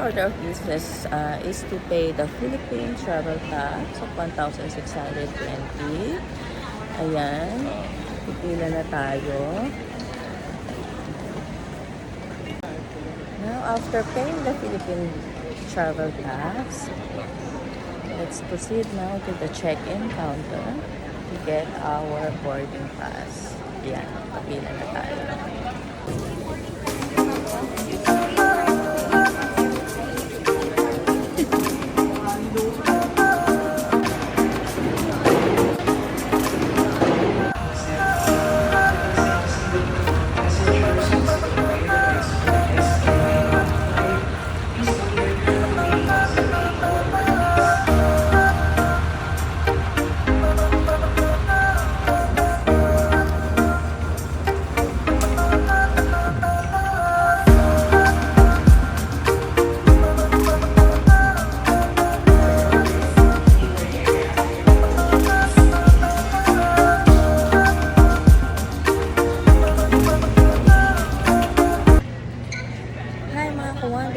order of business is to pay the Philippine travel tax of 1,620. Ayan. Pipila na tayo. Now, after paying the Philippine travel tax, let's proceed now to the check-in counter to get our boarding pass. Ayan. Pipila na tayo.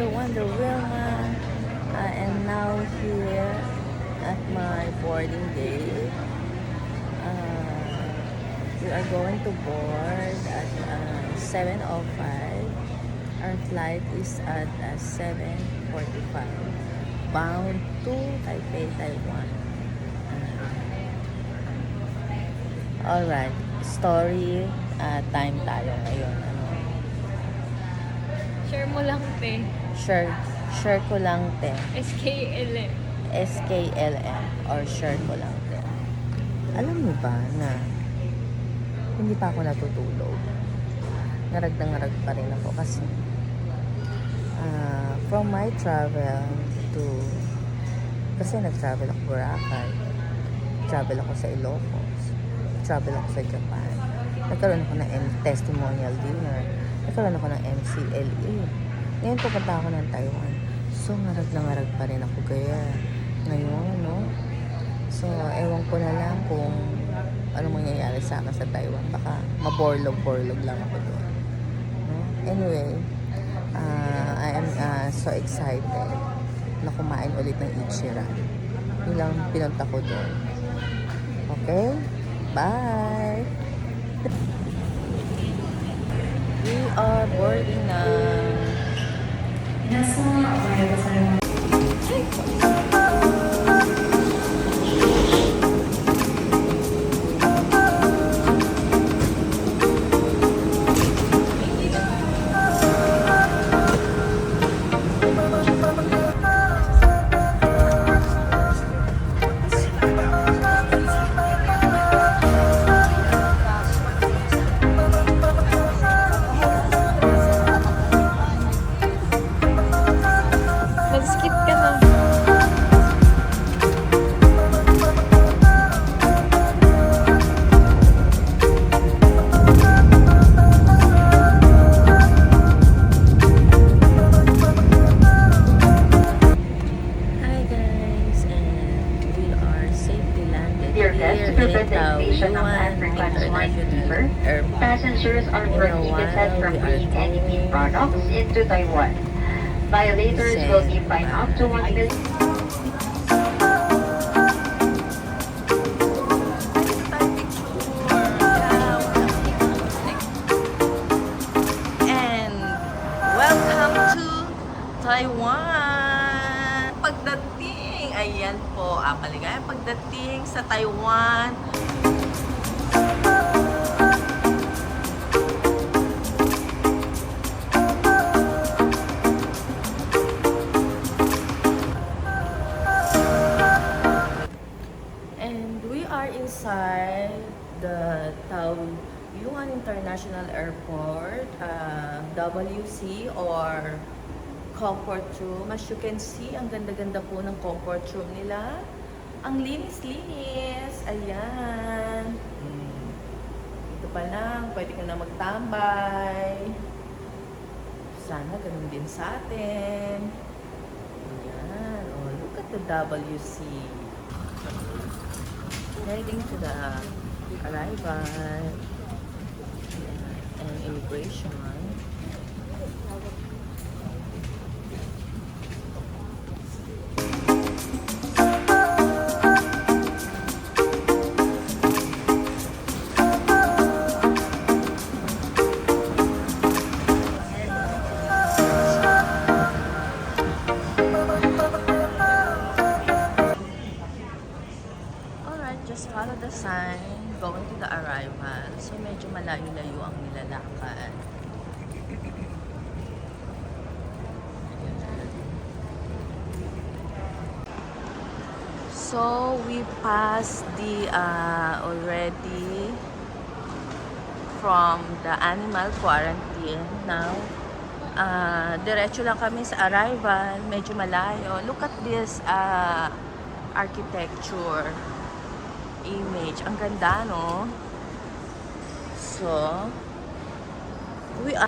Wonder Wilma. I am now here at my boarding gate. We are going to board at 7:05. Our flight is at 7:45. Bound to Taipei, Taiwan. Alright, story time tayo ngayon. Share mo lang, te. Share ko lang, te. SKLM. SKLM or share ko lang, te. Alam mo ba na hindi pa ako natutulog? Ngarag na ngarag pa rin ako kasi from my travel to kasi nag-travel ako Boracay, travel ako sa Ilocos, travel ako sa Japan, nagkaroon ako ng testimonial dinner, nagkaroon ako ng MCLE. Ngayon pupunta ako ng Taiwan. So, ngarag na ngarag pa rin ako kaya ngayon, no? So, ewan ko na lang kung ano mangyayari sa akin sa Taiwan. Baka maborlog-borlog lang ako doon. No? Anyway, I am so excited na kumain ulit ng Ichiran. Yun lang pinunta ko doon. Okay? Bye! We are boarding now. Nag-skip ka na. Hi guys, and we are safely landed Dear here guests, in to prevent the invasion of Taoyuan African swine fever, International Airport. passengers are prohibited from bringing any meat products into Taiwan. Violators will be fined up to 1 million. And welcome to Taiwan! Pagdating, ayan po, maligayang pagdating sa Taiwan. And we are inside the Taoyuan International Airport, WC or comfort room. As you can see, ang ganda-ganda po ng comfort room nila. Ang linis-linis. Ayan. Dito pa lang, pwede ka na magtambay. Sana ganun din sa atin. Ayan. Oh, look at the WC. Heading to the arrival and immigration. So we passed the already from the animal quarantine. Now, diretso lang kami sa arrival. Medyo malayo. Look at this architecture image. Ang ganda, no? So, we are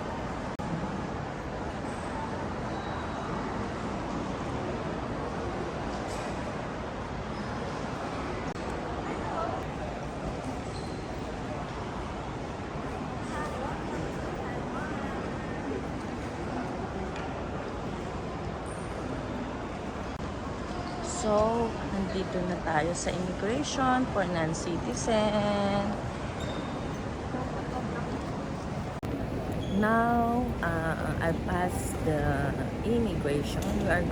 So, nandito na tayo sa immigration for non-citizen. Now, I passed the immigration. We are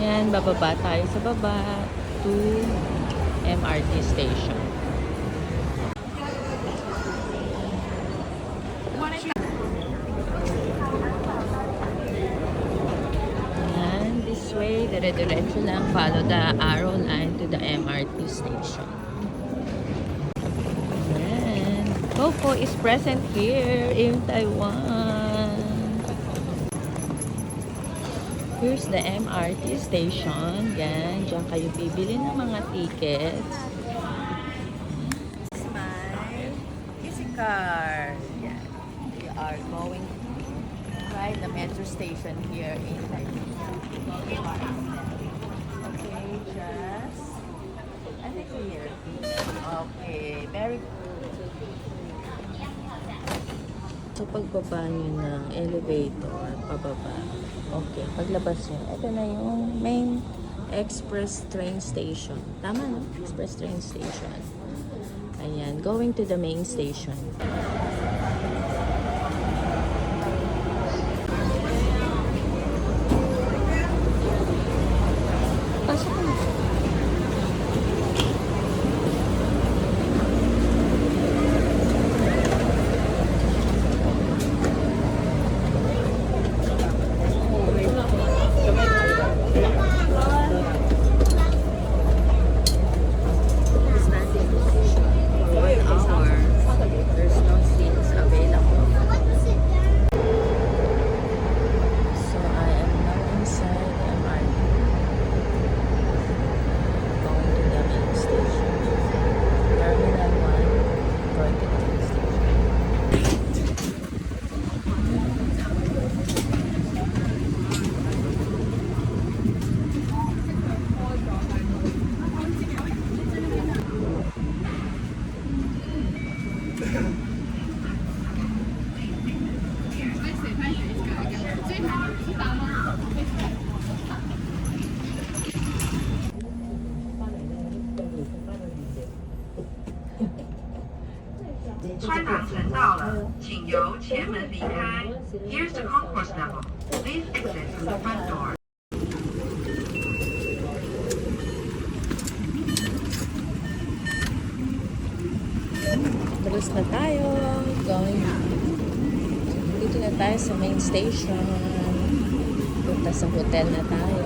Yan, bababa tayo sa baba to MRT station. Yan, this way, dire-diretso lang, follow the arrow line to the MRT station. Yan, Coco is present here in Taiwan. Here's the MRT station. Yan, dyan kayo bibili ng mga tickets. This is my easy car. Yan. We are going to ride the metro station here in Taiwan. Okay, just I think here. Okay, very good. So, pagbaba nyo ng elevator, pababa. Okay, paglabas nyo, ito na yung main express train station. Tama, no? Express train station. Ayan, going to the main station. Pasok na. Here's the concourse level. Please exit from the front door. Tapos na tayo. Dito na tayo sa main station. Punta sa hotel na tayo.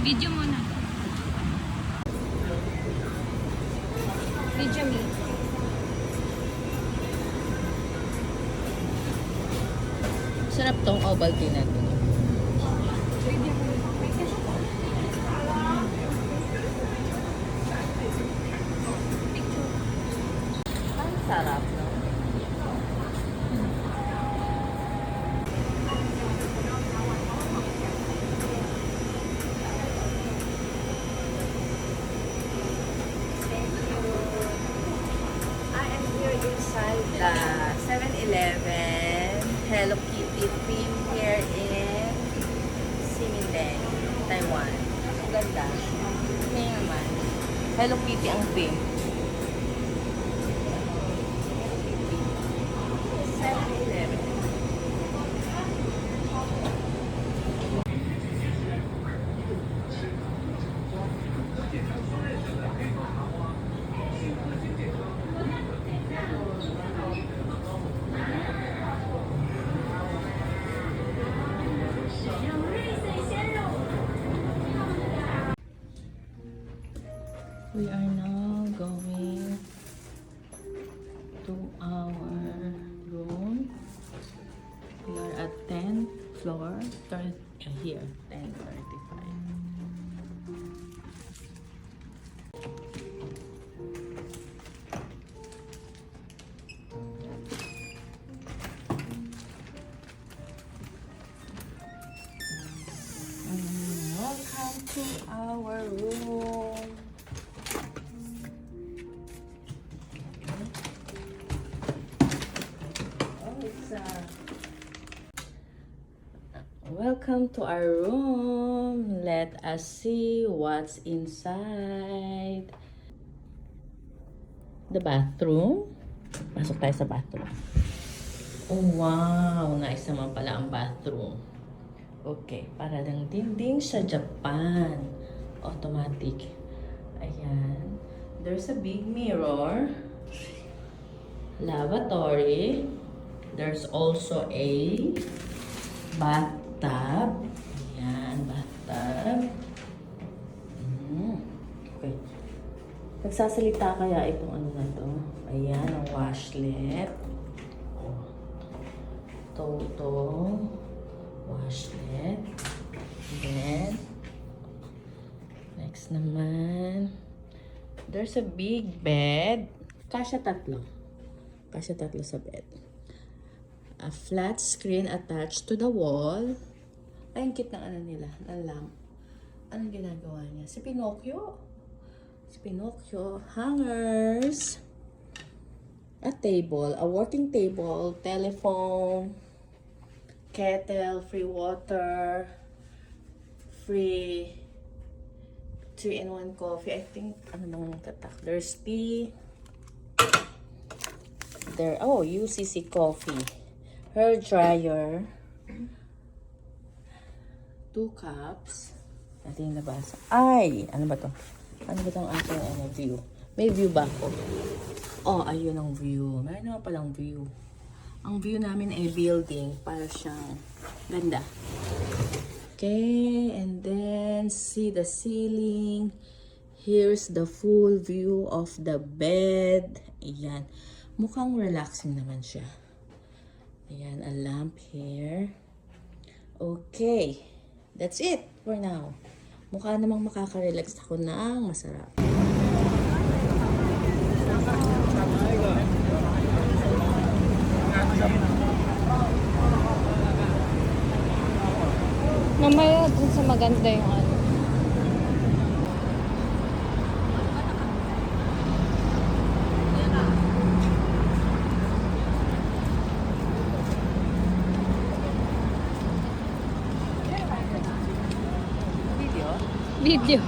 Video muna. Video me. Sarap tong Ovaltine na to. Ang sarap, no? I am here inside the 7-Eleven Hello Kitty theme here in Simindeng, Taiwan. Ang ganda. May naman. Hello Kitty ang theme. 7-Eleven. We are now going to our room. We are at 10th floor. Here, 10:35. Welcome to our room. Welcome to our room. Let us see what's inside. The bathroom. Pasok tayo sa bathroom. Oh, wow. Nice naman pala ang bathroom. Okay. Para lang dingding sa Japan. Automatic. Ayan. There's a big mirror. Lavatory. There's also a bathtub. Ayan, bathtub. Okay. Nagsasalita kaya itong ano na to? Ayan, ang washlet. Toto. Washlet. Then, next naman, there's a big bed. Kasya tatlo. Kasya tatlo sa bed. A flat screen attached to the wall. Ay, ang cute ng ano nila, ng lamp. Anong ginagawa niya? Si Pinocchio. Si Pinocchio. Hangers. A table. A working table. Telephone. Kettle. Free water. Free 3-in-1 coffee. I think, ano bang tatak? There's tea. There, oh, UCC coffee. Hair dryer. 2 cups. Natin yung nabasa. Ay! Ano ba to? Ano ba itong ating view? May view ba ako? Oh, ayun ang view. Meron naman palang view. Ang view namin ay building. Para siyang ganda. Okay. And then, see the ceiling. Here's the full view of the bed. Ayan. Mukhang relaxing naman siya. Ayan, a lamp here. Okay. That's it for now. Mukha namang makaka-relax ako ng masarap. Mamaya dun sa maganda yung ano. Video.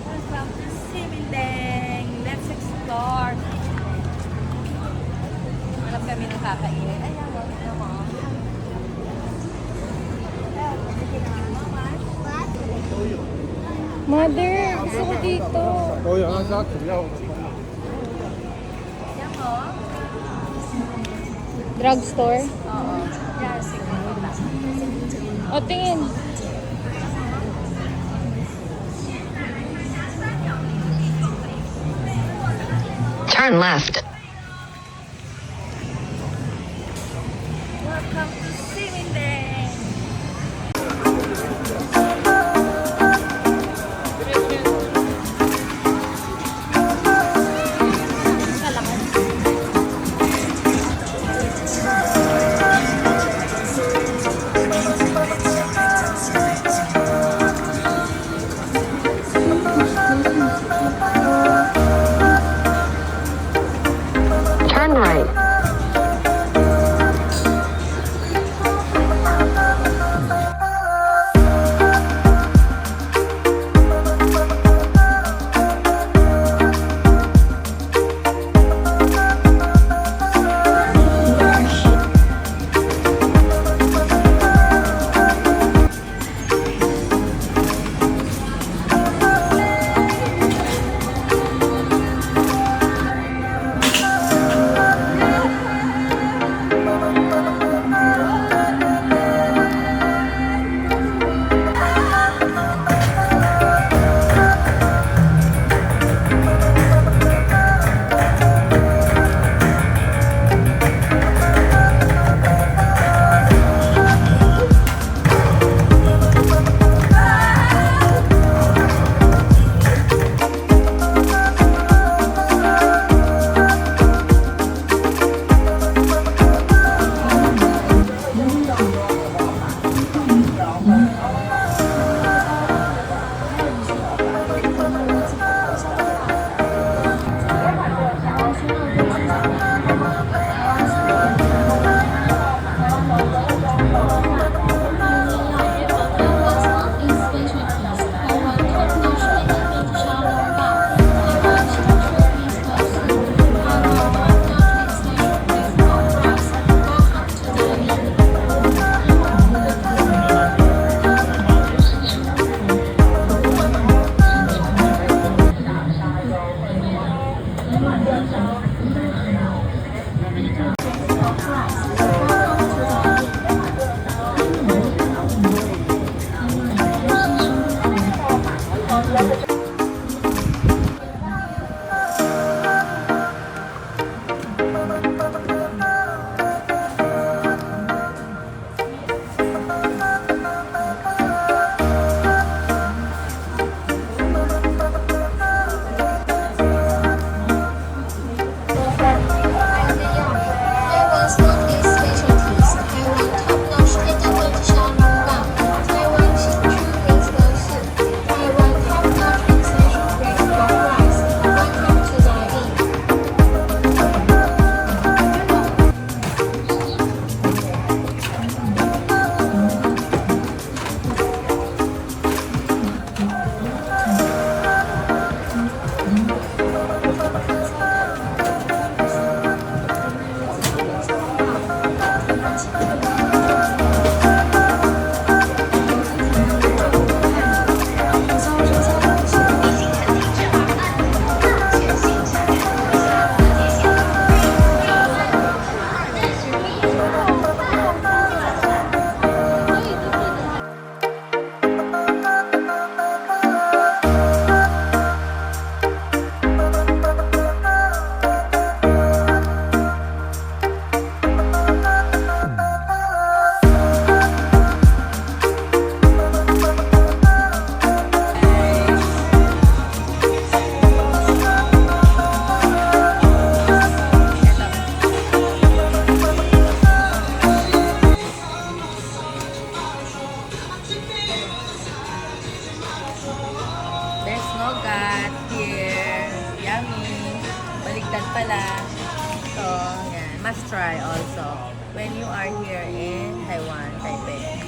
Welcome to Simindeng. Let's explore. Alam kami ng kakainin. Ayan, tignan mo. Mother, gusto ko dito. 都有那家主要 Ayan mo. Drugstore. Oo. Yan, siguro lang. O, tingin. Turn left. Welcome to Simindeng! Turn right. There's nougat here. Yummy. Baligtad pala. So, yan. Must try also when you are here in Taiwan, Taipei.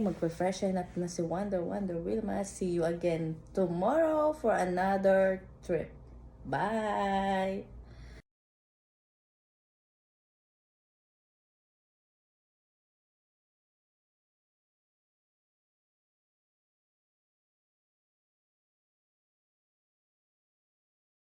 magpe-freshen up na si Wonder Wilma. See you again tomorrow for another trip. Bye!